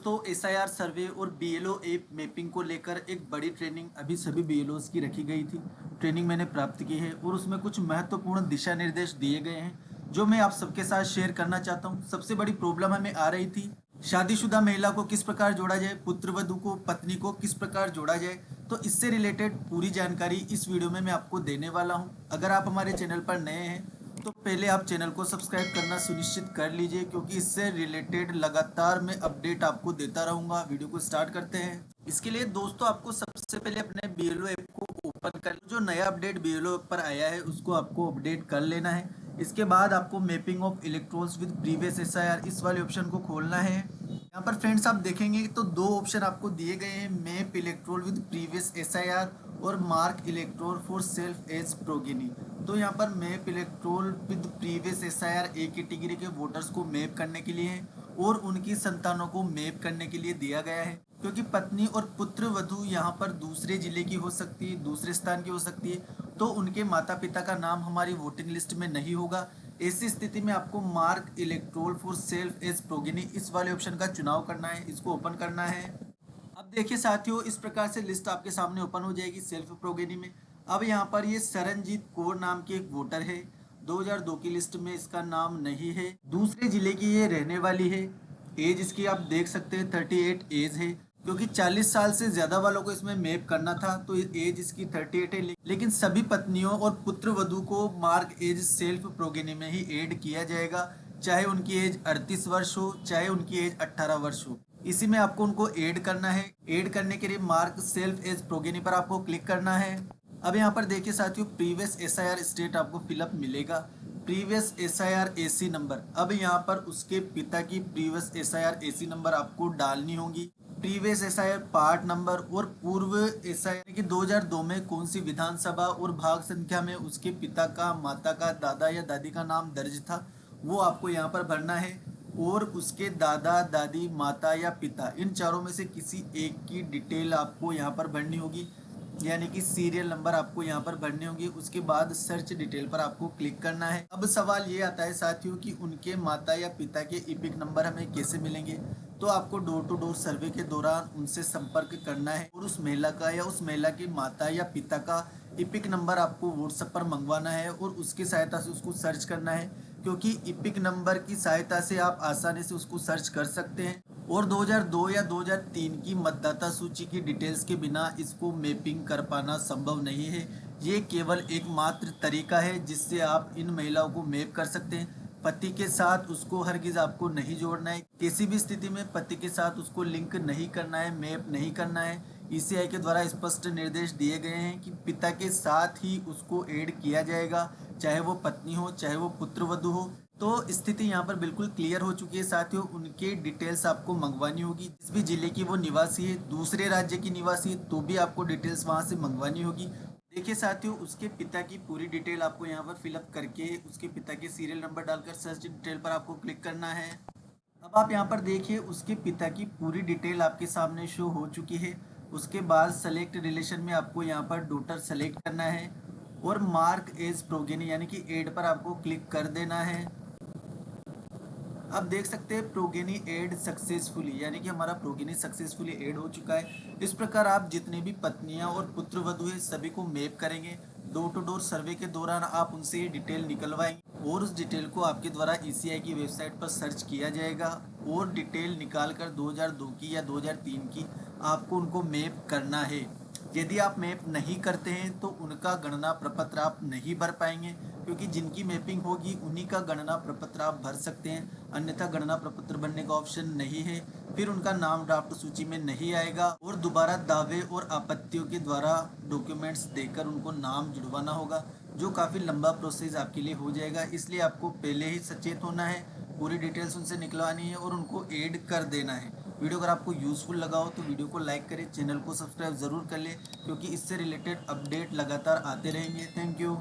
दोस्तों एसआईआर सर्वे और BLO app mapping को लेकर एक बड़ी ट्रेनिंग अभी सभी बीएलओस की रखी गई थी। ट्रेनिंग मैंने प्राप्त की है और उसमें कुछ महत्वपूर्ण दिशा निर्देश दिए गए हैं जो मैं आप सबके साथ शेयर करना चाहता हूं। सबसे बड़ी प्रॉब्लम हमें आ रही थी, शादीशुदा महिला को किस प्रकार जोड़ा जाए, पुत्रवधू को, पत्नी को किस प्रकार जोड़ा जाए। तो इससे रिलेटेड पूरी जानकारी इस वीडियो में मैं आपको देने वाला हूँ। अगर आप हमारे चैनल पर नए हैं तो पहले आप चैनल को सब्सक्राइब करना सुनिश्चित कर लीजिए, क्योंकि इससे रिलेटेड लगातार मैं अपडेट आपको देता रहूंगा। वीडियो को स्टार्ट करते हैं। इसके लिए दोस्तों आपको सबसे पहले अपने बीएलओ ऐप को ओपन कर, जो नया अपडेट बीएलओ ऐप पर आया है उसको आपको अपडेट कर लेना है। इसके बाद आपको mapping of electrons with previous SIR इस वाले ऑप्शन को खोलना है। यहाँ पर फ्रेंड्स आप देखेंगे तो दो ऑप्शन आपको दिए गए हैं, map electoral with previous SIR और mark electoral for self as progeny. तो यहाँ पर map electoral with previous SIR A category के वोटर्स को मैप करने के लिए है और उनकी संतानों को मैप करने के लिए दिया गया है, क्योंकि पत्नी और पुत्र वधू यहाँ पर दूसरे जिले की हो सकती है, दूसरे स्थान की हो सकती है, तो उनके माता पिता का नाम हमारी वोटिंग लिस्ट में नहीं होगा। ऐसी स्थिति में आपको mark electoral for self as progeny इस वाले ऑप्शन का चुनाव करना है, इसको ओपन करना है। अब देखिए साथियों, इस प्रकार से लिस्ट आपके सामने ओपन हो जाएगी सेल्फ प्रोगेनी में। अब यहाँ पर ये सरनजीत कौर नाम की एक वोटर है, 2002 की लिस्ट में इसका नाम नहीं है, दूसरे जिले की ये रहने वाली है। एज इसकी आप देख सकते हैं 38 एज है, क्योंकि 40 साल से ज्यादा वालों को इसमें मैप करना था तो एज इसकी 38 है। लेकिन सभी पत्नियों और पुत्र वधू को मार्क एज सेल्फ प्रोगेनी में ही ऐड किया जाएगा, चाहे उनकी एज 38 वर्ष हो, चाहे उनकी एज 18 वर्ष हो। इसी में आपको उनको ऐड करना है। ऐड करने के लिए मार्क सेल्फ एज प्रोगेनी पर आपको क्लिक करना है। अब यहाँ पर देखिए साथियों, प्रीवियस एसआईआर स्टेट आपको फिलअप मिलेगा, प्रीवियस एसआईआर एसी नंबर। अब यहाँ पर उसके पिता की प्रीवियस एसआईआर एसी नंबर आपको डालनी होगी, प्रीवियस एसआईआर पार्ट नंबर और पूर्व एसआईआर की 2002 में कौन सी विधानसभा और भाग संख्या में उसके पिता का, माता का, दादा या दादी का नाम दर्ज था, वो आपको यहाँ पर भरना है। और उसके दादा, दादी, माता या पिता, इन चारों में से किसी एक की डिटेल आपको यहाँ पर भरनी होगी, यानी कि सीरियल नंबर आपको यहाँ पर भरनी होगी। उसके बाद सर्च डिटेल पर आपको क्लिक करना है। अब सवाल ये आता है साथियों कि उनके माता या पिता के इपिक नंबर हमें कैसे मिलेंगे। तो आपको डोर टू डोर सर्वे के दौरान उनसे संपर्क करना है और उस महिला का या उस महिला की माता या पिता का इपिक नंबर आपको व्हाट्सएप पर मंगवाना है और उसकी सहायता से उसको सर्च करना है, क्योंकि इपिक नंबर की सहायता से आप आसानी से उसको सर्च कर सकते हैं। और 2002 या 2003 की मतदाता सूची की डिटेल्स के बिना इसको मैपिंग कर पाना संभव नहीं है। ये केवल एकमात्र तरीका है जिससे आप इन महिलाओं को मैप कर सकते हैं। पति के साथ उसको हरगिज आपको नहीं जोड़ना है, किसी भी स्थिति में पति के साथ उसको लिंक नहीं करना है, मैप नहीं करना है। ईसीआई के द्वारा स्पष्ट निर्देश दिए गए हैं कि पिता के साथ ही उसको ऐड किया जाएगा, चाहे वो पत्नी हो, चाहे वो पुत्रवधू हो। तो स्थिति यहाँ पर बिल्कुल क्लियर हो चुकी है साथियों। उनके डिटेल्स आपको मंगवानी होगी, जिस भी जिले की वो निवासी है, दूसरे राज्य की निवासी है तो भी आपको डिटेल्स वहाँ से मंगवानी होगी। देखिए साथियों, उसके पिता की पूरी डिटेल आपको यहाँ पर फिलअप करके उसके पिता के सीरियल नंबर डालकर सर्च डिटेल पर आपको क्लिक करना है। अब आप यहाँ पर देखिए, उसके पिता की पूरी डिटेल आपके सामने शो हो चुकी है। उसके बाद सेलेक्ट रिलेशन में आपको यहाँ पर डॉटर सेलेक्ट करना है और मार्क एज प्रोगेनी यानी कि एड पर आपको क्लिक कर देना है। अब देख सकते हैं प्रोगेनी एड सक्सेसफुली, यानी कि हमारा प्रोगेनी सक्सेसफुली एड हो चुका है। इस प्रकार आप जितने भी पत्नियां और पुत्र वधू है सभी को मैप करेंगे। डोर टू डोर सर्वे के दौरान आप उनसे ये डिटेल निकलवाएंगे और उस डिटेल को आपके द्वारा ईसीआई की वेबसाइट पर सर्च किया जाएगा और डिटेल निकालकर 2002 की या 2003 की आपको उनको मैप करना है। यदि आप मैप नहीं करते हैं तो उनका गणना प्रपत्र आप नहीं भर पाएंगे, क्योंकि जिनकी मैपिंग होगी उन्हीं का गणना प्रपत्र आप भर सकते हैं, अन्यथा गणना प्रपत्र भरने का ऑप्शन नहीं है। फिर उनका नाम ड्राफ्ट सूची में नहीं आएगा और दोबारा दावे और आपत्तियों के द्वारा डॉक्यूमेंट्स देकर उनको नाम जुड़वाना होगा, जो काफ़ी लंबा प्रोसेस आपके लिए हो जाएगा। इसलिए आपको पहले ही सचेत होना है, पूरी डिटेल्स उनसे निकलवानी है और उनको ऐड कर देना है। वीडियो अगर आपको यूज़फुल लगा हो तो वीडियो को लाइक करें, चैनल को सब्सक्राइब ज़रूर कर लें, क्योंकि इससे रिलेटेड अपडेट लगातार आते रहेंगे। Thank you.